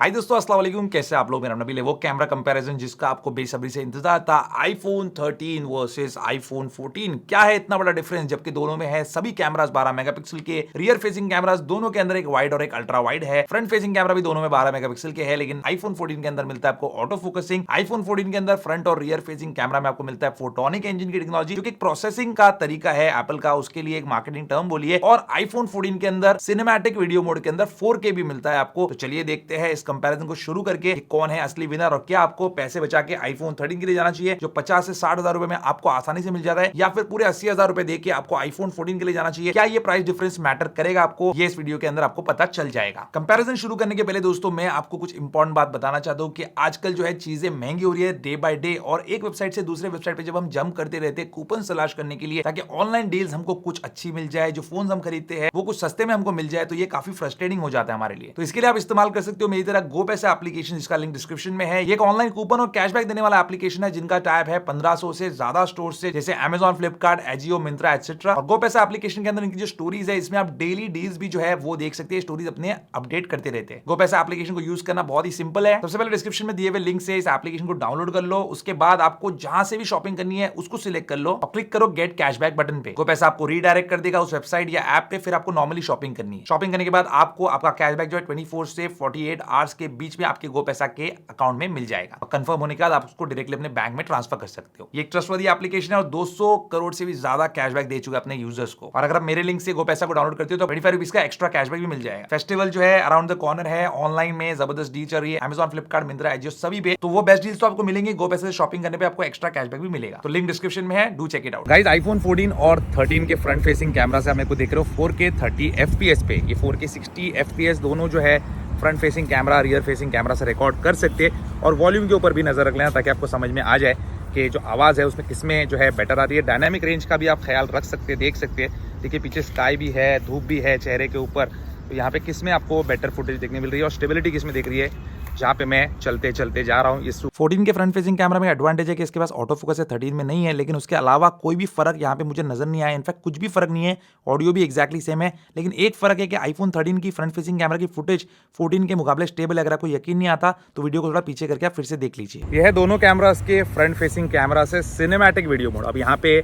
हाय दोस्तों, अस्सलाम वालेकुम। कैसे आप लोग? मेरा नाम नबील है। वो कैमरा कंपैरिजन जिसका आपको बेसब्री से इंतजार था, आईफोन 13 वर्सेस आईफोन 14। क्या है इतना बड़ा डिफरेंस? जबकि दोनों में है सभी कैमरास 12 मेगापिक्सल के। रियर फेसिंग कैमरास दोनों के अंदर एक वाइड और एक अल्ट्रा वाइड है। फ्रंट फेसिंग कैमरा भी दोनों में 12 मेगापिक्सल के है, लेकिन आईफोन 14 के अंदर मिलता है आपको ऑटो फोकसिंग। आईफोन 14 के अंदर फ्रंट और रियर फेसिंग कैमरा में आपको मिलता है फोटोनिक इंजन की टेक्नोलॉजी, जो कि प्रोसेसिंग का तरीका है एप्पल का, उसके लिए एक मार्केटिंग टर्म बोलिए। और आईफोन 14 के अंदर सिनेमैटिक वीडियो मोड के अंदर 4K भी मिलता है आपको। तो चलिए देखते हैं इस कंपैरिजन को शुरू करके कौन है असली विनर, और क्या आपको पैसे बचा के आईफोन 13 के लिए जाना चाहिए जो 50 से 60 हजार रुपए में आपको आसानी से मिल जाता है, या फिर पूरे 80,000 रुपए देके आपको आईफोन 14 के लिए जाना चाहिए। क्या ये प्राइस डिफरेंस मैटर करेगा आपको? ये इस वीडियो के अंदर आपको पता चल जाएगा। कंपैरिजन शुरू करने के पहले दोस्तों मैं आपको कुछ इंपॉर्टेंट बात बताना चाहता हूं कि आजकल जो है चीजें महंगी हो रही है डे बाय डे, और एक वेबसाइट से दूसरे वेबसाइट पे जब हम जंप करते रहते हैं कूपन तलाश करने के लिए ताकि ऑनलाइन डील्स हमको कुछ अच्छी मिल जाए, जो फोन हम खरीदते हैं वो कुछ सस्ते में हमको मिल जाए, तो ये काफी फ्रस्ट्रेटिंग हो जाता है हमारे लिए। तो इसके लिए आप इस्तेमाल कर सकते हो मेरी तरह गो पैसा एप्लीकेशन, जिसका लिंक डिस्क्रिप्शन में है। ये एक ऑनलाइन कूपन और कैशबैक देने वाला एप्लीकेशन है जिनका टाइप है 1500 से ज्यादा स्टोर से, जैसे Amazon, Flipkart, AJIO, Myntra etcetera. और गो पैसा एप्लीकेशन के अंदर इनकी जो स्टोरीज है इसमें आप डेली डील्स भी जो है वो देख सकते हैं, स्टोरीज अपने अपडेट करते रहते हैं। गो पैसा एप्लीकेशन को यूज करना बहुत ही सिंपल है। सबसे पहले डिस्क्रिप्शन में दिए हुए लिंक से इस एप्लीकेशन को डाउनलोड कर लो। उसके बाद आपको जहां से भी शॉपिंग करनी है उसको सिलेक्ट कर लो और क्लिक करो गेट कैशबैक बटन पे। गो पैसा आपको रीडायरेक्ट कर देगा उस वेबसाइट या ऐप पे, फिर आपको नॉर्मली शॉपिंग करनी है। शॉपिंग करने के बाद आपको आपका कैशबैक जो है 24 से 48 आवर्स के बीच में आपके गो पैसा के अकाउंट में मिल जाएगा। और कंफर्म होने के बाद आप उसको डायरेक्टली अपने बैंक में ट्रांसफर कर सकते हो। ये एक ट्रस्टवर्दी एप्लीकेशन है और 200 करोड़ से भी ज्यादा कैशबैक दे चुका है अपने यूजर्स को। और अगर आप मेरे लिंक से गो पैसा को डाउनलोड करते हो तो 25 रुपीज का एक्स्ट्रा कैशबैक भी मिल जाएगा। फेस्टिवल जो है अराउंड द कॉर्नर है, ऑनलाइन में जबरदस्त डील चल रही है Amazon, फ्लिपकार्ट, मिंत्रा, एजियो सभी पे, तो वो बेस्ट डील्स तो आपको मिलेंगे। गो पैसे से शॉपिंग करने पे आपको एक्स्ट्रा कैशबैक भी मिलेगा। तो लिंक डिस्क्रिप्शन में है, do check it out. Guys, iPhone 14 और 13 के फ्रंट फेसिंग कैमरा से आप मेरे को देख रहे हो 4K 30 FPS पे। ये 4K 60 FPS दोनों जो है front facing camera rear facing camera से रिकॉर्ड कर सकते हैं। और वॉल्यूम के ऊपर भी नजर रख लेना ताकि आपको समझ में आ जाए कि जो आवाज़ है उसमें किसमें जो है बेटर आ रही है। डायनामिक रेंज का भी आप ख्याल रख सकते हैं, देख सकते हैं। देखिए पीछे स्काई भी है, धूप भी है चेहरे के ऊपर, तो यहाँ पे किसमें आपको बेटर फुटेज देखने मिल रही है और स्टेबिलिटी किसमें दिख रही है जहाँ पे मैं चलते चलते जा रहा हूँ। इस 14 के फ्रंट फेसिंग कैमरा में एडवांटेज है कि इसके पास ऑटो फोकस है, 13 में नहीं है, लेकिन उसके अलावा कोई भी फर्क यहाँ पे मुझे नजर नहीं आया। इनफैक्ट कुछ भी फर्क नहीं है, ऑडियो भी एक्जैक्टली सेम है। लेकिन एक फर्क है कि आईफोन 13 की फ्रंट फेसिंग कैमरा की फुटेज 14 के मुकाबले स्टेबल है। अगर आपको यकीन नहीं आता तो वीडियो को थोड़ा पीछे करके आप फिर से देख लीजिए। यह है दोनों कैमरास के फ्रंट फेसिंग कैमरा से सिनेमैटिक वीडियो मोड। अब यहाँ पे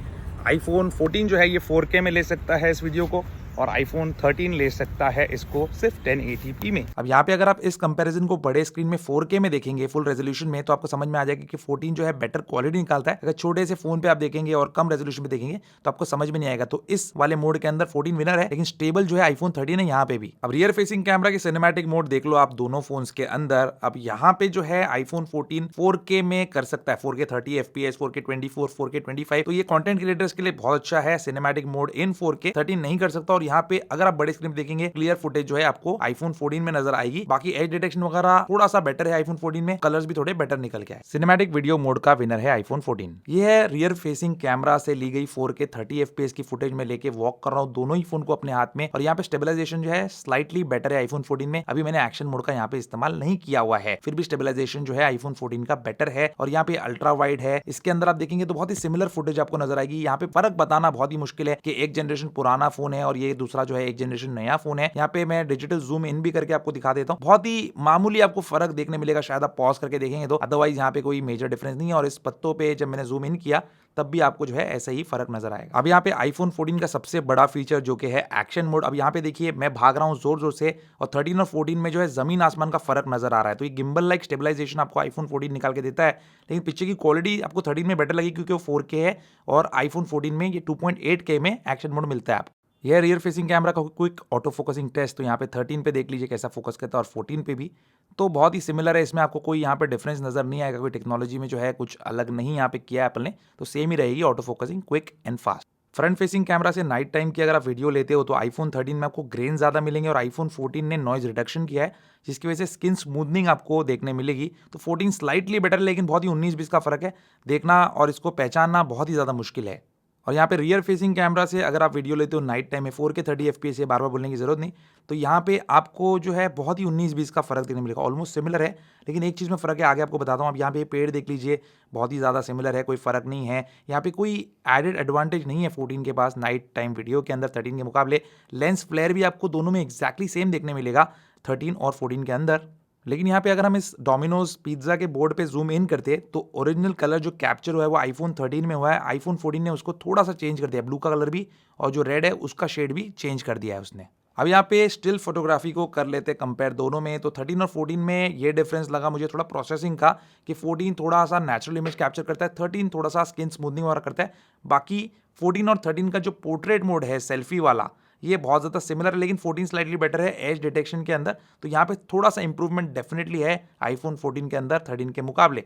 आईफोन 14 जो है ये 4K में ले सकता है इस वीडियो को, और आईफोन 13 ले सकता है इसको सिर्फ 1080p में। अब यहाँ पे अगर आप इस कंपैरिजन को बड़े स्क्रीन में 4K में देखेंगे फुल रेजोल्यूशन में, तो आपको समझ में आ जाएगा कि 14 जो है बेटर क्वालिटी निकालता है। अगर छोटे से फोन पे आप देखेंगे और कम रेजोल्यूशन पे देखेंगे तो आपको समझ में नहीं आएगा। तो इस वाले मोड के अंदर 14 विनर है, लेकिन स्टेबल जो है आईफोन 13 है यहाँ पे भी। अब रियर फेसिंग कैमरा की सिनेमैटिक मोड देख लो आप दोनों फोन्स के अंदर। अब यहाँ पे जो है आईफोन 14 4K में कर सकता है, 4K 30 FPS, 4K 24, 4K 25। तो ये कंटेंट क्रिएटर्स के लिए बहुत अच्छा है। सिनेमैटिक मोड इन 4K 13 नहीं कर सकता। और यहाँ पे अगर आप स्क्रीन देखेंगे क्लियर फुटेज जो है आपको आईफोन 14 में नजर आएगी। बाकी एज डिटेक्शन वगैरह थोड़ा सा बेटर है आईफोन 14 में, कलर्स भी थोड़े बेटर निकल के आए। सिनेमैटिक वीडियो मोड का विनर है आईफोन 14। ये है रियर फेसिंग कैमरा से ली गई 4K 30 FPS की फुटेज में लेके वॉक कर रहा हूँ दोनों ही फोन को अपने हाथ में। और यहाँ पे स्टेबलाइजेशन जो है स्लाइटली बेटर है आईफोन 14 में। अभी मैंने एक्शन मोड का यहाँ पे इस्तेमाल नहीं किया हुआ है, फिर भी स्टेबलाइजेशन जो है आईफोन 14 का बेटर है। और यहाँ पे अल्ट्रा वाइड है, इसके अंदर आप देखेंगे तो बहुत ही सिमिलर फुटेज आपको नजर आएगी। यहाँ पे फर्क बताना बहुत ही मुश्किल है कि एक जनरेशन पुराना फोन है और ये दूसरा जो है एक जनरेशन नया फोन है। यहाँ पे मैं डिजिटल जूम इन भी करके आपको दिखा देता हूँ, बहुत ही मामूली आपको फर्क देखने मिलेगा। शायद आप पॉज करके देखेंगे तो, अदरवाइज यहाँ पे कोई मेजर डिफरेंस नहीं है। और इस पत्तों पे जब मैंने जूम इन किया तब भी आपको जो है ऐसा ही फर्क नजर आएगा। अब यहाँ पे आईफोन 14 का सबसे बड़ा फीचर जो कि है एक्शन मोड। अब यहाँ पे देखिए मैं भाग रहा हूँ जोर जोर से, और 13 और 14 में जो है जमीन आसमान का फर्क नजर आ रहा है। तो ये गिम्बल लाइक स्टेबलाइजेशन आपको आईफोन 14 निकाल के देता है, लेकिन पीछे की क्वालिटी आपको 13 में बेटर लगी क्योंकि वो 4K है, और आईफोन 14 में ये 2.8K में एक्शन मोड मिलता है आपको। यह रियर फेसिंग कैमरा का क्विक ऑटो फोकसिंग टेस्ट। तो यहाँ पे 13 पे देख लीजिए कैसा फोकस करता है, और 14 पे भी तो बहुत ही सिमिलर है। इसमें आपको कोई यहाँ पे डिफरेंस नजर नहीं आएगा, कोई टेक्नोलॉजी में जो है कुछ अलग नहीं यहाँ पे किया है एप्पल ने, तो सेम ही रहेगी auto focusing quick and fast. Front facing camera से नाइट टाइम की अगर आप वीडियो लेते हो तो आईफोन 13 में आपको ग्रेन ज्यादा मिलेंगे, और आईफोन 14 ने नॉइज रिडक्शन किया है जिसकी वजह से स्किन स्मूथनिंग आपको देखने मिलेगी। तो 14 स्लाइटली बेटर है, लेकिन बहुत ही 19-20 का फर्क है। देखना और इसको पहचानना बहुत ही ज्यादा मुश्किल है। और यहाँ पे रियर फेसिंग कैमरा से अगर आप वीडियो लेते हो नाइट टाइम में 4K 30 FPS है, बार बार बोलने की जरूरत नहीं, तो यहाँ पे आपको जो है बहुत ही 19-20 का फर्क देखने मिलेगा। ऑलमोस्ट सिमिलर है, लेकिन एक चीज़ में फ़र्क है, आगे आपको बताता हूँ। अब यहाँ पे पेड़ देख लीजिए, बहुत ही ज़्यादा सिमिलर है, कोई फ़र्क नहीं है। यहाँ पे कोई एडेड एडवांटेज नहीं है 14 के पास नाइट टाइम वीडियो के अंदर 13 के मुकाबले। लेंस फ्लेयर भी आपको दोनों में एक्जैक्टली सेम देखने मिलेगा 13 और 14 के अंदर, लेकिन यहाँ पे अगर हम इस डोमिनोज पिज्जा के बोर्ड पे जूम इन करते तो ओरिजिनल कलर जो कैप्चर हुआ है वो आईफोन 13 में हुआ है। आईफोन 14 ने उसको थोड़ा सा चेंज कर दिया, ब्लू का कलर भी, और जो रेड है उसका शेड भी चेंज कर दिया है उसने। अब यहाँ पे स्टिल फोटोग्राफी को कर लेते कंपेयर दोनों में, तो 13 और 14 में ये डिफरेंस लगा मुझे थोड़ा प्रोसेसिंग का, कि 14 थोड़ा सा नेचुरल इमेज कैप्चर करता है, 13 थोड़ा सा स्किन स्मूथनिंग वगैरह करता है। बाकी 14 और 13 का जो पोर्ट्रेट मोड है सेल्फी वाला, ये बहुत ज़्यादा सिमिलर है, लेकिन 14 स्लाइटली बेटर है एज डिटेक्शन के अंदर। तो यहाँ पे थोड़ा सा इंप्रूवमेंट डेफिनेटली है आईफोन 14 के अंदर 13 के मुकाबले।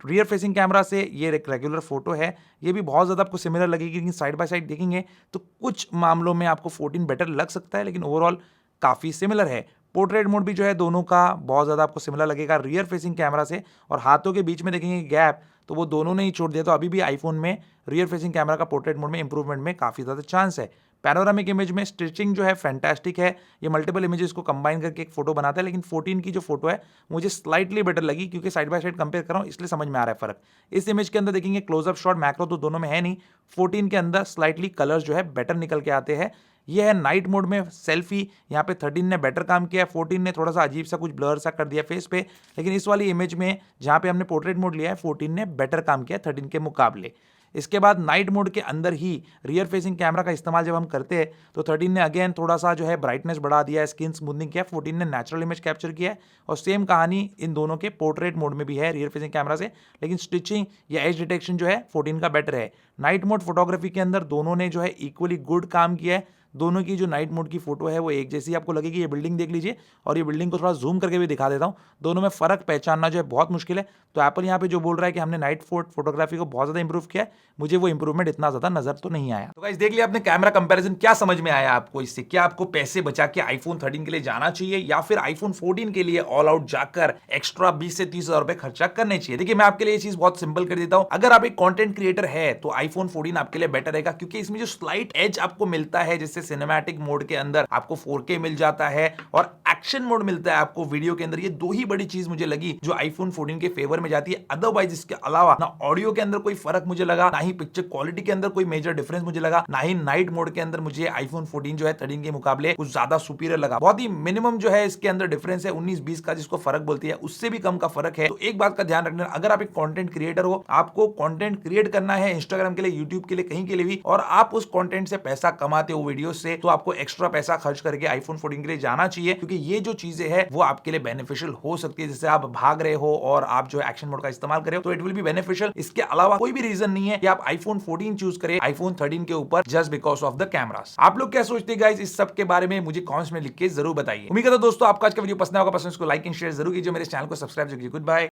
रियर फेसिंग कैमरा से ये एक रेगुलर फोटो है, ये भी बहुत ज़्यादा आपको सिमिलर लगेगी, लेकिन साइड बाय साइड देखेंगे तो कुछ मामलों में आपको 14 बेटर लग सकता है, लेकिन ओवरऑल काफ़ी सिमिलर है। पोर्ट्रेट मोड भी जो है दोनों का बहुत ज़्यादा आपको सिमिलर लगेगा रियर फेसिंग कैमरा से, और हाथों के बीच में देखेंगे गैप तो वो दोनों ने ही छोड़ दिया, तो अभी भी आईफोन में रियर फेसिंग कैमरा का पोर्ट्रेट मोड में इंप्रूवमेंट में काफ़ी ज़्यादा चांस है। पैनोरामिक इमेज में स्टिचिंग जो है फैंटास्टिक है, ये मल्टीपल इमेजेस को कंबाइन करके एक फोटो बनाता है, लेकिन 14 की जो फोटो है मुझे स्लाइटली बेटर लगी, क्योंकि साइड बाय साइड कंपेयर कर रहा हूँ इसलिए समझ में आ रहा है फर्क। इस इमेज के अंदर देखेंगे क्लोजअप शॉट मैक्रो तो दोनों में है नहीं, 14 के अंदर स्लाइटली कलर्स जो है बेटर निकल के आते हैं। ये है नाइट मोड में सेल्फी, यहाँ पे 13 ने बेटर काम किया, 14 ने थोड़ा सा अजीब सा कुछ ब्लर सा कर दिया फेस पे, लेकिन इस वाली इमेज में जहाँ पे हमने पोर्ट्रेट मोड लिया है 14 ने बेटर काम किया 13 के मुकाबले। इसके बाद नाइट मोड के अंदर ही रियर फेसिंग कैमरा का इस्तेमाल जब हम करते हैं तो 13 ने अगेन थोड़ा सा जो है ब्राइटनेस बढ़ा दिया है, स्किन स्मूथनिंग किया, 14 ने नेचुरल इमेज कैप्चर किया है, और सेम कहानी इन दोनों के पोर्ट्रेट मोड में भी है रियर फेसिंग कैमरा से, लेकिन स्टिचिंग या एज डिटेक्शन जो है 14 का बेटर है। नाइट मोड फोटोग्राफी के अंदर दोनों ने जो है इक्वली गुड काम किया है। दोनों की जो नाइट मोड की फोटो है वो एक जैसी आपको लगेगी। ये बिल्डिंग देख लीजिए, और ये बिल्डिंग को थोड़ा जूम करके भी दिखा देता हूँ, दोनों में फर्क पहचानना जो है बहुत मुश्किल है। तो एप्पल यहाँ पे जो बोल रहा है कि हमने नाइट फोटोग्राफी को बहुत ज्यादा इंप्रूव किया है, मुझे वो इंप्रूवमेंट इतना ज्यादा नजर तो नहीं आया। तो गाइस देख लिया आपने कैमरा कंपैरिजन, क्या समझ में आया आपको इससे? क्या आपको पैसे बचा के आईफोन 13 के लिए जाना चाहिए, या फिर आईफोन 14 के लिए ऑल आउट जाकर एक्स्ट्रा 20 से 30 हजार रुपए खर्चा करने चाहिए? देखिए मैं आपके लिए ये चीज बहुत सिंपल कर देता हूं। अगर आप एक कंटेंट क्रिएटर है तो आईफोन 14 आपके लिए बेटर रहेगा, क्योंकि इसमें जो स्लाइट एज आपको मिलता है, जिससे सिनेमैटिक मोड के अंदर आपको 4K मिल जाता है और एक्शन मोड मिलता है आपको वीडियो के अंदर, ये दो ही बड़ी चीज मुझे लगी जो आईफोन 14 के फेवर में जाती है। अदरवाइज इसके अलावा ना ऑडियो के अंदर कोई फर्क मुझे लगा, ना ही पिक्चर क्वालिटी के अंदर कोई मेजर डिफरेंस मुझे लगा, ना ही नाइट मोड के अंदर मुझे आईफोन 14 जो है 13 के मुकाबले कुछ ज्यादा सुपीरियर लगा। बहुत ही मिनिमम जो है इसके अंदर डिफरेंस है 19-20 का, जिसको फर्क बोलती है, उससे भी कम का फर्क है। तो एक बात का ध्यान रखना, अगर आप एक कंटेंट क्रिएटर हो, आपको कंटेंट क्रिएट करना है इंस्टाग्राम के लिए, यूट्यूब के लिए, कहीं के लिए भी, और आप उस कंटेंट से पैसा कमाते हो वीडियो से, तो आपको एक्स्ट्रा पैसा खर्च करके आईफोन 14 के लिए जाना चाहिए, क्योंकि ये जो चीजें हैं वो आपके लिए बेनिफिशियल हो सकती है। जैसे आप भाग रहे हो और आप जो एक्शन मोड का इस्तेमाल कर रहे हो, तो इट विल बी बेनिफिशियल। इसके अलावा कोई भी रीजन नहीं है कि आप आईफोन 14 चूज करें आईफोन 13 के ऊपर just because of the cameras. आप लोग क्या सोचते हैं गाइस इस सब के बारे में? मुझे कमेंट्स में लिख के जरूर बताइए। उम्मीद करता हूं दोस्तों आपका आज का वीडियो पसंद आएगा। पसंद इसको लाइक एंड शेयर जरूर कीजिए, मेरे चैनल को सब्सक्राइब कीजिए। Good bye.